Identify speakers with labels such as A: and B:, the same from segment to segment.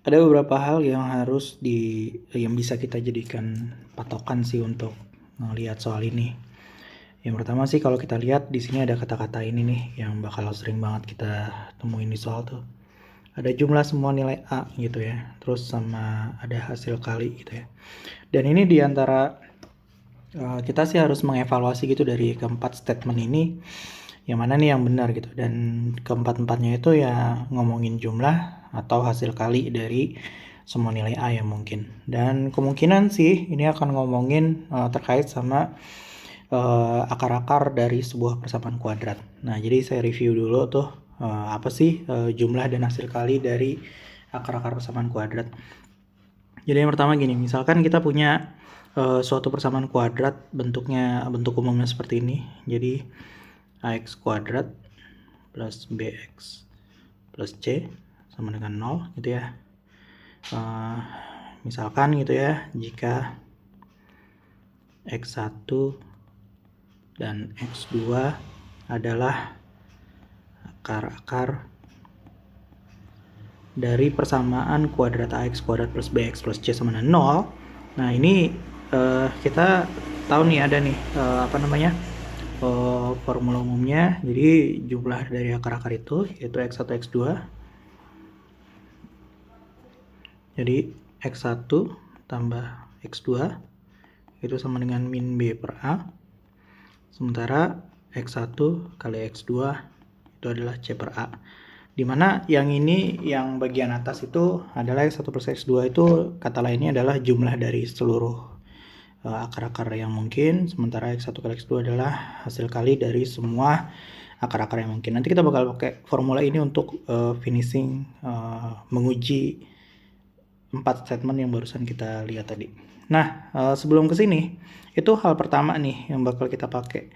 A: Ada beberapa hal yang bisa kita jadikan patokan sih untuk ngelihat soal ini. Yang pertama sih kalau kita lihat di sini ada kata-kata ini nih yang bakal sering banget kita temuin di soal tuh. Ada jumlah semua nilai A gitu ya. Terus sama ada hasil kali gitu ya. Dan ini diantara kita sih harus mengevaluasi gitu dari keempat statement ini yang mana nih yang benar gitu. Dan keempat-empatnya itu ya ngomongin jumlah atau hasil kali dari semua nilai A yang mungkin. Dan kemungkinan sih ini akan ngomongin terkait sama akar-akar dari sebuah persamaan kuadrat. Nah, jadi saya review dulu tuh apa sih jumlah dan hasil kali dari akar-akar persamaan kuadrat. Jadi yang pertama gini, misalkan kita punya suatu persamaan kuadrat bentuk umumnya seperti ini. Jadi ax kuadrat plus bx plus c sama dengan 0 gitu ya. Misalkan gitu ya, jika x1 dan x2 adalah akar-akar dari persamaan kuadrat ax kuadrat plus bx plus c sama dengan 0. Nah ini kita tahu nih ada nih formula umumnya. Jadi jumlah dari akar-akar itu yaitu x1 x2. Jadi x1 tambah x2 itu sama dengan min b per a. Sementara x1 kali x2 itu adalah c per a. Dimana yang ini, yang bagian atas itu adalah x1 plus x2 itu kata lainnya adalah jumlah dari seluruh akar-akar yang mungkin. Sementara x1 kali x2 adalah hasil kali dari semua akar-akar yang mungkin. Nanti kita bakal pakai formula ini untuk finishing menguji 4 statement yang barusan kita lihat tadi. Nah, sebelum ke sini, itu hal pertama nih yang bakal kita pakai.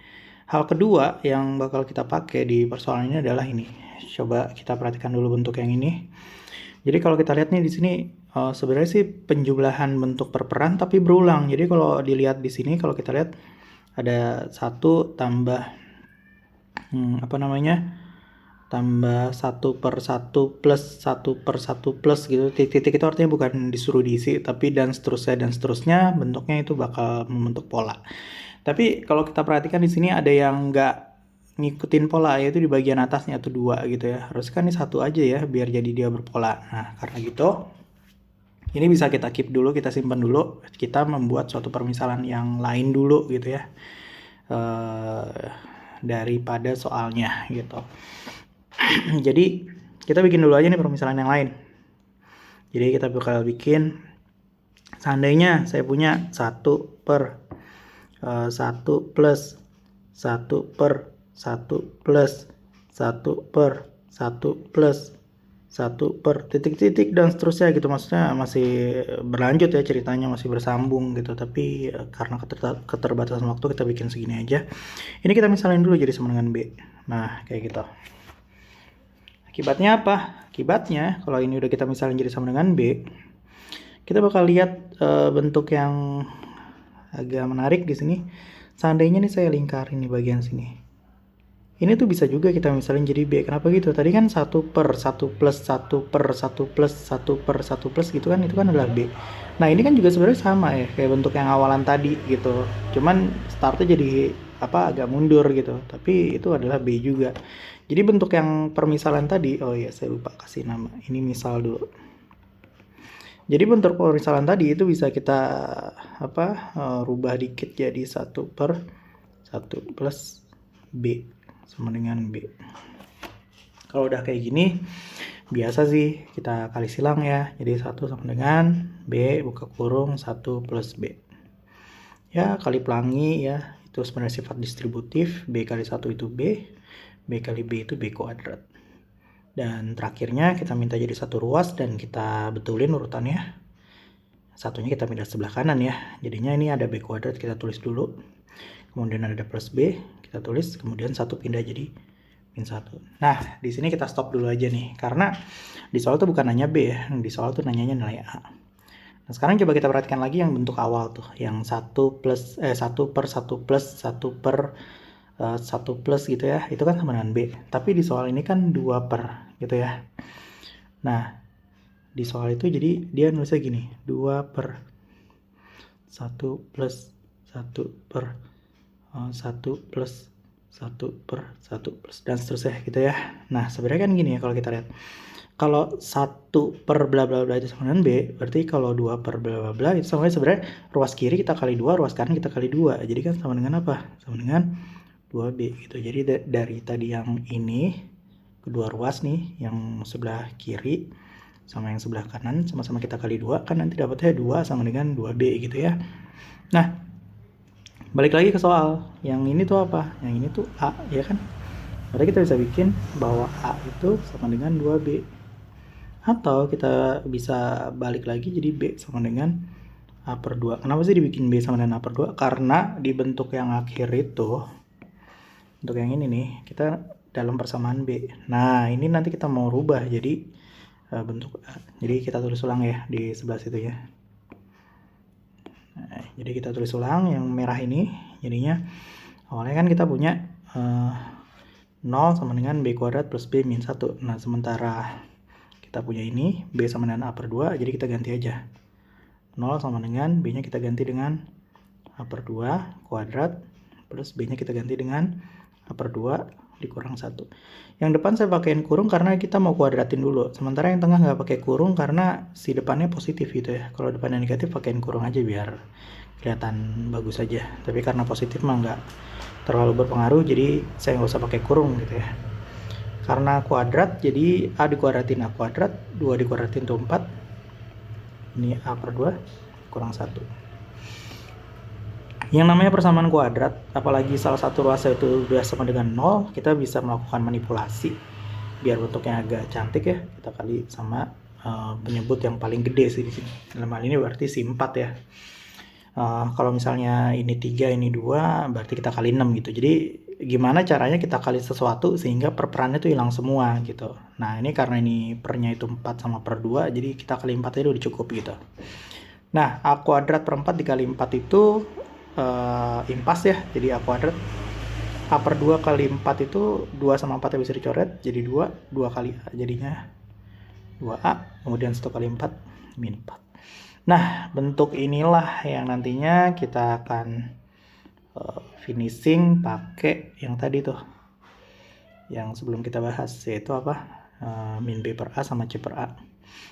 A: Hal kedua yang bakal kita pakai di persoalan ini adalah ini. Coba kita perhatikan dulu bentuk yang ini. Jadi kalau kita lihat nih di sini sebenarnya sih penjumlahan bentuk per peran tapi berulang. Jadi kalau dilihat di sini, kalau kita lihat ada 1 tambah tambah 1 per 1 plus 1 per 1 plus gitu. Titik-titik itu artinya bukan disuruh diisi, tapi dan seterusnya bentuknya itu bakal membentuk pola. Tapi kalau kita perhatikan di sini ada yang nggak ngikutin pola, yaitu di bagian atasnya tuh 2 gitu ya. Harusnya kan ini 1 aja ya biar jadi dia berpola. Nah, karena gitu ini bisa kita keep dulu, kita simpan dulu. Kita membuat suatu permisalan yang lain dulu gitu ya. Daripada soalnya gitu. Jadi kita bikin dulu aja nih permisalan yang lain. Jadi kita bakal bikin, seandainya saya punya 1 per 1 plus 1 per 1 plus 1 per 1 plus 1 per titik-titik dan seterusnya gitu. Maksudnya masih berlanjut ya ceritanya, masih bersambung gitu. Tapi karena keterbatasan waktu kita bikin segini aja. Ini kita misalin dulu jadi sama dengan B. Nah kayak gitu. Akibatnya apa? Akibatnya kalau ini udah kita misalin jadi sama dengan B, kita bakal lihat bentuk yang agak menarik di sini. Seandainya nih saya lingkarin di bagian sini. Ini tuh bisa juga kita misalin jadi B. Kenapa gitu? Tadi kan 1 per 1 plus 1 per 1 plus 1 per 1 plus gitu kan, itu kan adalah B. Nah ini kan juga sebenarnya sama ya, kayak bentuk yang awalan tadi gitu. Cuman startnya jadi agak mundur gitu. Tapi itu adalah B juga. Jadi bentuk yang permisalan tadi, oh iya saya lupa kasih nama. Ini misal dulu. Jadi bentuk permisalan tadi itu bisa kita rubah dikit jadi 1 per 1 plus B sama dengan B. Kalau udah kayak gini, biasa sih kita kali silang ya. Jadi 1 sama dengan B buka kurung 1 plus B. Ya kali pelangi ya, itu sebenarnya sifat distributif. B kali 1 itu B. B kali B itu B kuadrat. Dan terakhirnya kita minta jadi 1 ruas dan kita betulin urutannya. Satunya kita pindah sebelah kanan ya. Jadinya ini ada B kuadrat, kita tulis dulu. Kemudian ada plus B, kita tulis. Kemudian 1 pindah jadi min 1. Nah, di sini kita stop dulu aja nih. Karena di soal itu bukan nanya B ya. Di soal itu nanyanya nilai A. Nah, sekarang coba kita perhatikan lagi yang bentuk awal tuh. Yang 1 per 1 plus 1 per 1 plus gitu ya, itu kan sama dengan B. Tapi di soal ini kan 2 per gitu ya. Nah di soal itu, jadi dia nulisnya gini, 2 per 1 plus 1 per 1 plus 1 per 1 plus dan seterusnya gitu ya. Nah sebenarnya kan gini ya, kalau kita lihat, kalau 1 per bla bla bla itu sama dengan B, berarti kalau 2 per bla bla bla itu sama sebenarnya ruas kiri kita kali 2, ruas kanan kita kali 2. Jadi kan sama dengan apa? Sama dengan 2B gitu. Jadi dari tadi yang ini, kedua ruas nih, yang sebelah kiri sama yang sebelah kanan sama-sama kita kali 2, kan nanti dapatnya 2 sama dengan 2B gitu ya. Nah, balik lagi ke soal. Yang ini tuh apa? Yang ini tuh A, ya kan? Berarti kita bisa bikin bahwa A itu sama dengan 2B. Atau kita bisa balik lagi jadi B sama dengan A per 2. Kenapa sih dibikin B sama dengan A per 2? Karena di bentuk yang akhir itu, untuk yang ini nih, kita dalam persamaan B. Nah, ini nanti kita mau rubah jadi bentuk A. Jadi kita tulis ulang ya di sebelah situ ya. Nah, jadi kita tulis ulang yang merah ini. Jadinya awalnya kan kita punya 0 sama dengan B kuadrat plus B min 1. Nah, sementara kita punya ini B sama dengan A per 2, jadi kita ganti aja. 0 sama dengan B nya kita ganti dengan A per 2 kuadrat plus B nya kita ganti dengan A per 2 dikurang 1. Yang depan saya pakaiin kurung karena kita mau kuadratin dulu. Sementara yang tengah nggak pakai kurung karena si depannya positif gitu ya. Kalau depannya negatif pakaiin kurung aja biar kelihatan bagus aja. Tapi karena positif mah nggak terlalu berpengaruh, jadi saya nggak usah pakai kurung gitu ya. Karena kuadrat, jadi A dikuadratin A kuadrat, 2 dikuadratin itu 4. Ini A per 2 kurang 1. Yang namanya persamaan kuadrat, apalagi salah satu ruasnya itu sudah sama dengan 0, kita bisa melakukan manipulasi biar bentuknya agak cantik ya. Kita kali sama penyebut yang paling gede sih di sini. Dalam hal ini berarti si 4 ya. Kalau misalnya ini 3, ini 2, berarti kita kali 6 gitu. Jadi gimana caranya kita kali sesuatu sehingga per-perannya itu hilang semua gitu. Nah ini karena ini pernya itu 4 sama per 2, jadi kita kali 4 aja udah cukup gitu. Nah A kuadrat per 4 dikali 4 itu impas ya, jadi A kuadrat A per 2 kali 4 itu 2 sama 4 yang bisa dicoret, jadi 2 kali A jadinya 2A, kemudian 1 kali 4 min 4. Nah bentuk inilah yang nantinya kita akan finishing pakai yang tadi tuh, yang sebelum kita bahas, yaitu apa, min B per A sama C per A.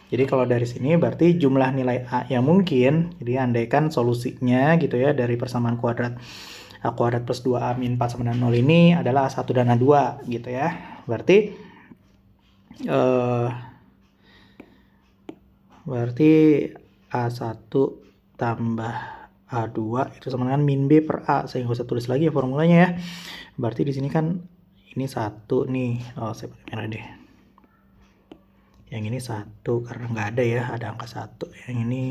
A: Jadi kalau dari sini berarti jumlah nilai A yang mungkin, jadi andaikan solusinya gitu ya dari persamaan kuadrat A kuadrat plus 2A min 4 sama dengan 0 ini adalah A1 dan A2 gitu ya. Berarti A1 tambah A2 itu sama dengan min B per A. Saya nggak usah tulis lagi ya formulanya ya. Berarti di sini kan ini 1 nih. Oh, saya pakai merah deh. Yang ini 1 karena nggak ada ya, ada angka 1. Yang ini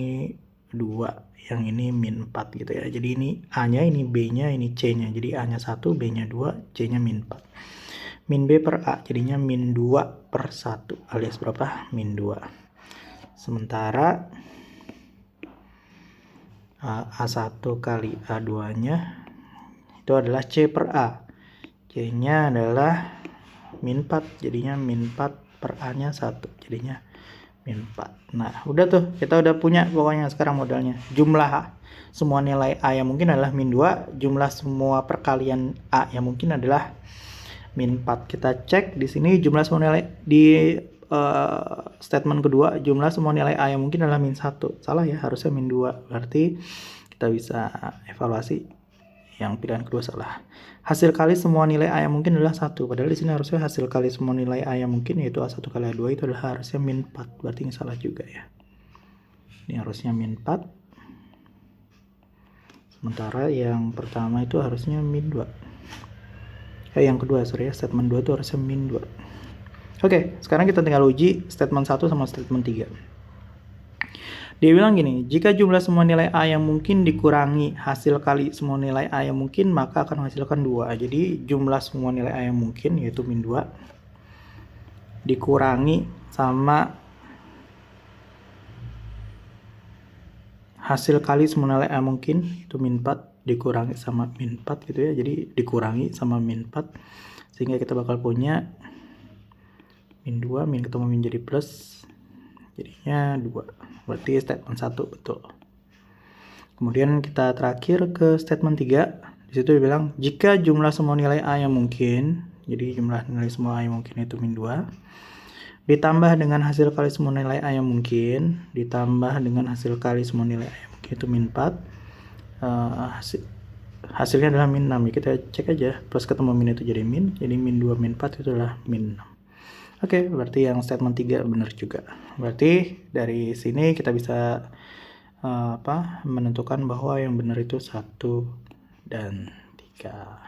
A: 2, yang ini min 4 gitu ya. Jadi ini A-nya, ini B-nya, ini C-nya. Jadi A-nya 1, B-nya 2, C-nya min 4. Min B per A jadinya min 2 per 1 alias berapa? Min 2. Sementara A1 kali A2-nya itu adalah C per A. C-nya adalah min 4, jadinya min 4 per A-nya 1, jadinya min 4. Nah, udah tuh, kita udah punya pokoknya sekarang modalnya. Jumlah semua nilai A yang mungkin adalah min 2, jumlah semua perkalian A yang mungkin adalah min 4. Kita cek di sini jumlah semua nilai di statement kedua, jumlah semua nilai A yang mungkin adalah min 1. Salah ya, harusnya min 2. Berarti kita bisa evaluasi yang pilihan kedua salah. Hasil kali semua nilai A yang mungkin adalah 1. Padahal di sini harusnya hasil kali semua nilai A yang mungkin yaitu A1 kali A2 itu adalah harusnya min 4. Berarti ini salah juga ya. Ini harusnya min 4. Sementara yang pertama itu harusnya min 2. Yang kedua, sorry ya, statement 2 itu harusnya min 2. Oke, sekarang kita tinggal uji statement 1 sama statement 3. Dia bilang gini, jika jumlah semua nilai A yang mungkin dikurangi hasil kali semua nilai A yang mungkin, maka akan menghasilkan 2. Jadi jumlah semua nilai A yang mungkin, yaitu min 2, dikurangi sama hasil kali semua nilai A mungkin, itu min 4, dikurangi sama min 4 gitu ya. Jadi dikurangi sama min 4, sehingga kita bakal punya min 2, min ketemu min jadi plus, jadinya 2. Berarti statement 1 betul. Kemudian kita terakhir ke statement 3. Di situ dia bilang jika jumlah semua nilai A yang mungkin, jadi jumlah nilai semua A yang mungkin itu min 2, ditambah dengan hasil kali semua nilai A yang mungkin, ditambah dengan hasil kali semua nilai A yang mungkin itu min 4, hasilnya adalah min 6. Ya, kita cek aja, plus ketemu min itu jadi min 2 min 4 itu adalah min 6. Oke, berarti yang statement 3 benar juga. Berarti dari sini kita bisa menentukan bahwa yang benar itu 1 dan 3.